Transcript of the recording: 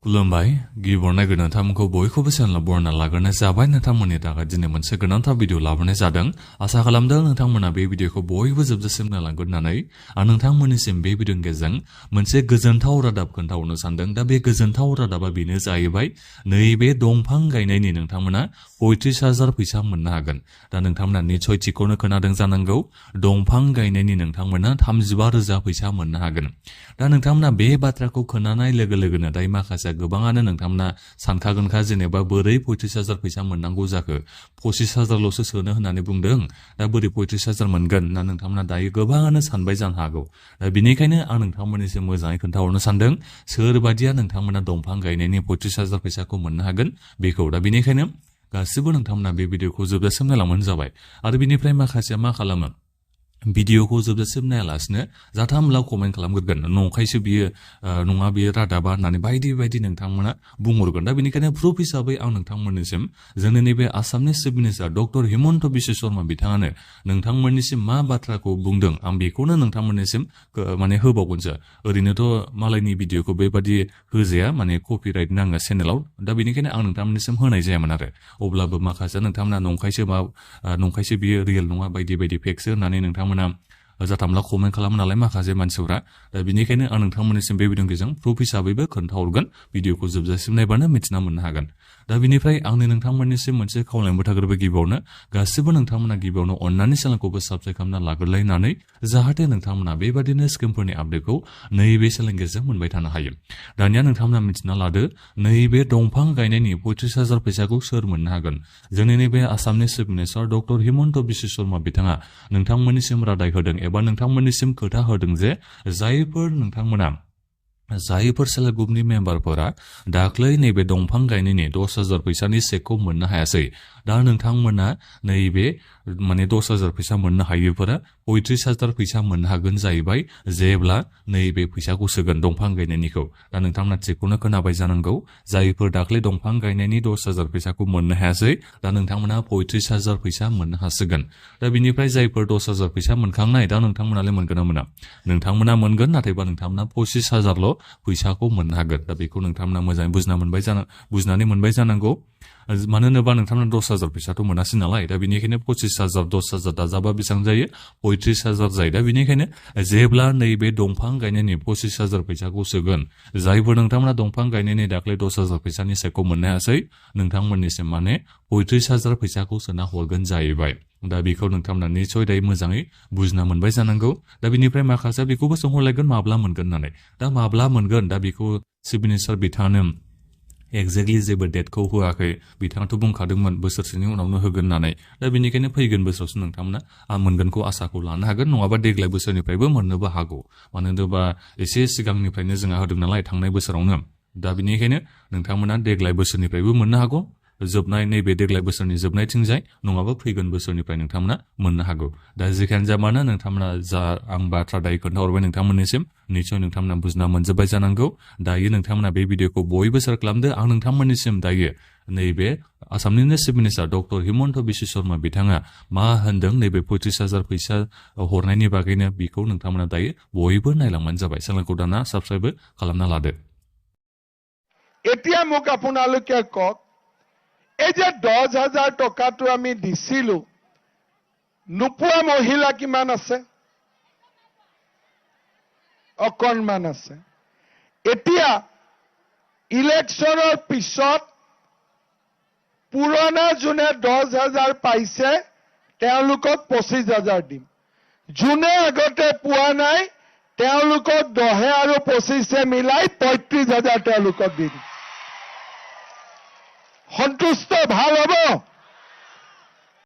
खुलुमबाय गिबियावनो नोंथांमोनखौ बयखौबो चेनेलाव बरायना लाग्रोनाय जाबाय। नोंथांमोननि थाखाय दिनै मोनसे गोनांथार भिडिअ लाबोनाय जादों। आसा खालामदों नोंथांमोना बे भिडिअखौ बयबो जोबजासिम नायलांगोन होननानै आं नोंथांमोननिसिम बे भिडिअनि गेजेरजों मोनसे गोजोनथाव रादाब खोन्थाहरनो सानदों। दा बे गोजोनथाव रादाबा बेनो जाहैबाय नैबे दंफां गायनायनि नोंथांमोना 35,000 फैसा मोननो हागोन। दा नोंथांमोना निसय थिखौनो खोनादों जानांगौ। दंफां गायनायनि नोंथांमोना 35,000 फैसा मोननो हागोन। दा नोंथांमोना बे बाथ्राखौ खोनानाय लोगो लोगोनो दायो माखासे गोबाङानो नोंथांमोना सानखागोनखा जेनेबा बोरै 35,000 फैसा मोननांगौ जाखो 25,000ल'सो सोनो होननानै बुंदों। दा बोरै 35,000 मोनगोन ना नोंथांमोना दायो गोबाङानो सानबाय जानो हागौ। दा बेनिखायनो आं नोंथांमोननिसिम मोजाङै खोन्थाहरनो सानदों सोरबादिया नोंथांमोना दंफां गायनायनि 35,000 फैसाखौ मोननो हागोन बेखौ। दा बेनिखायनो गासिबो नोंथांमोना बे भिडिअखौ जोबजासिम नायलांबानो जाबाय। आरो बेनिफ्राय माखासेया मा खालामो भिडिअखौ जोबजासिम नायालासिनो जाथामला कमेन्ट खालामगोरगोन नंखायसो बियो नङा बियो रादाबा होननानै बायदि बायदि नोंथांमोना बुंहरगोन। दा बेनिखायनो प्रुफ हिसाबै आं नोंथांमोननिसिम जोंनि नैबे आसामनि chief minister doctor Himanta Biswa Sharma बिथाङानो नोंथांमोननिसिम मा बाथ्राखौ बुंदों आं बेखौनो नोंथांमोननिसिम माने होबावगोनसो। ओरैनोथ' मालायनि भिडिअखौ बेबादि होजाया माने कपिराइट नाङो चेनेलाव। दा बेनिखायनो आं नोंथांमोननिसिम होनाय जायामोन आरो अब्लाबो माखासे नोंथांमोना नंखायसो बियो रियेल नङा बायदि बायदि फेकसो होननानै नोंथांमोना जाथामला कमेन्ट खालामो नालाय माखासे मानसिफोरा। दा बेनिखायनो आं नोंथांमोननिसिम बे भिडिअनि गेजेरजों प्रुफ हिसाबैबो खोन्थाहरगोन। भिडिअखौ जोबजासिम नायबानो मिथिना मोननो हागोन। दा बेनिफ्राय आंनि नोंथांमोननिसिम मोनसे खावलायनोबो थाग्रोबाय गिबियावनो गासिबो नोंथांमोना गिबियावनो अननानै चेनेलखौबो साबस्क्राइब खालामना लाग्रोलायनानै जाहाथे नोंथांमोना बेबादिनो स्किमफोरनि आपडेटखौ नैबे चेनेलनि गेजेरजों मोनबाय थानो हायो। दानिया नोंथांमोना मिथिना लादो नैबे दंफां गायनायनि 35,000 फैसाखौ सोर मोननो हागोन। जोंनि नैबे आसामनि chief minister doctor Himanta Biswa Sarma बिथाङा नोंथांमोननिसिम रादाय होदों एबा नोंथांमोननिसिम खोथा होदों जे जायफोर सेल्फ हेल्प ग्रुपनि मेम्बारफोरा दाख्लै नैबे दंफां गायनायनि 10,000 फैसानि चेकखौ मोननो हायासै। दा नोंथांमोना नैबे माने 10,000 फैसा मोननो हायैफोरा 35,000 फैसा मोननो हागोन जाहैबाय जेब्ला नैबे फैसाखौ सोगोन दंफां गायनायनिखौ। दा नोंथांमोना थिगखौनो खोनाबाय जानांगौ। जायफोर दाख्लै दंफां गायनायनि 10,000 फैसाखौ मोननो हायासै दा नोंथांमोना 35,000 फैसा मोननो हासिगोन। दा बिनिफ्राय जायफोर 10,000 फैसा मोनखांनाय दा नोंथांमोनालाय मोनगोन ना मोना? नोंथांमोना मोनगोन नाथायबा नोंथांमोना 25,000ल' फैसाखौ मोननो हागोन। दा बेखौ नोंथांमोना मोजाङै बुजिनानै मोनबाय जानांगौ। मानो होनोबा नोंथांमोना 10,000 फैसाथ' मोनासै नालाय। दा बेनिखायनो 25,000 10,000 दाजाबा बेसेबां जायो 35,000 जायो। दा बेनिखायनो जेब्ला नैबे दंफां गायनायनि 25,000 फैसाखौ सोगोन जायफोर नोंथांमोना दंफां गायनायनि दाख्लै 10,000 फैसानि चेकखौ मोननो हायासै नोंथांमोननिसिम माने 35,000 फैसाखौ सोना हरगोन जाहैबाय। दा बेखौ नोंथांमोना निसय दायो मोजाङै बुजिना मोनबाय जानांगौ। दा बेनिफ्राय माखासे बेखौबो सोंहरलायगोन माब्ला मोनगोन होननानै। दा माब्ला मोनगोन दा बेखौ चिफ मिनिस्टार बिथाङानो एक्जेक्टलि जेबो डेटखौ होआखै। बिथाङाथ' बुंखादोंमोन बोसोरसेनि उनावनो होगोन होननानै। दा बेनिखायनो फैगोन बोसोरावसो नोंथांमोना मोनगोनखौ आसाखौ लानो हागोन। नङाबा देग्लाय बोसोरनिफ्रायबो मोननोबो हागौ। मानो होनोबा एसे सिगांनिफ्रायनो जोंहा होदों नालाय थांनाय बोसोरावनो। दा बेनिखायनो नोंथांमोना देग्लाय बोसोरनिफ्रायबो मोननो हागौ। जोबनाय नैबे देग्लाय बोसोरनि जोबनायथिंजाय नङाबा फैगोन बोसोरनिफ्राय नोंथांमोना मोननो हागौ। दा जेखियानो जा मानो नोंथांमोना जा आं बाथ्रा दायो खोन्थाहरबाय नोंथांमोननिसिम निसय नोंथांमोना बुजिना मोनजोब्बाय जानांगौ। दायो नोंथांमोना बे भिडिअखौ बयबो शेयार खालामदो। आं नोंथांमोननिसिम दायो नैबे आसामनिनो chief minister doctor Himanta Biswa Sarma बिथाङा मा होनदों नैबे 25,000 फैसा हरनायनि बागैनो बेखौ नोंथांमोना दायो बयबो नायलांबानो जाबाय। चेनेलखौ दाना साबस्क्राइबबो खालामना लादो। এতিয়া মোক আপোনালোকে কওক এই যে 10,000 টকাটো আমি দিছিলো নোপোৱা মহিলা কিমান আছে? অকণমান আছে। এতিয়া ইলেকশ্যনৰ পিছত পুৰণা যোনে 10,000 পাইছে তেওঁলোকক 25,000 দিম। যোনে আগতে পোৱা নাই তেওঁলোকক 10 আৰু 25 মিলাই 35,000 তেওঁলোকক দিম। সন্তুষ্ট ভাল হ'ব?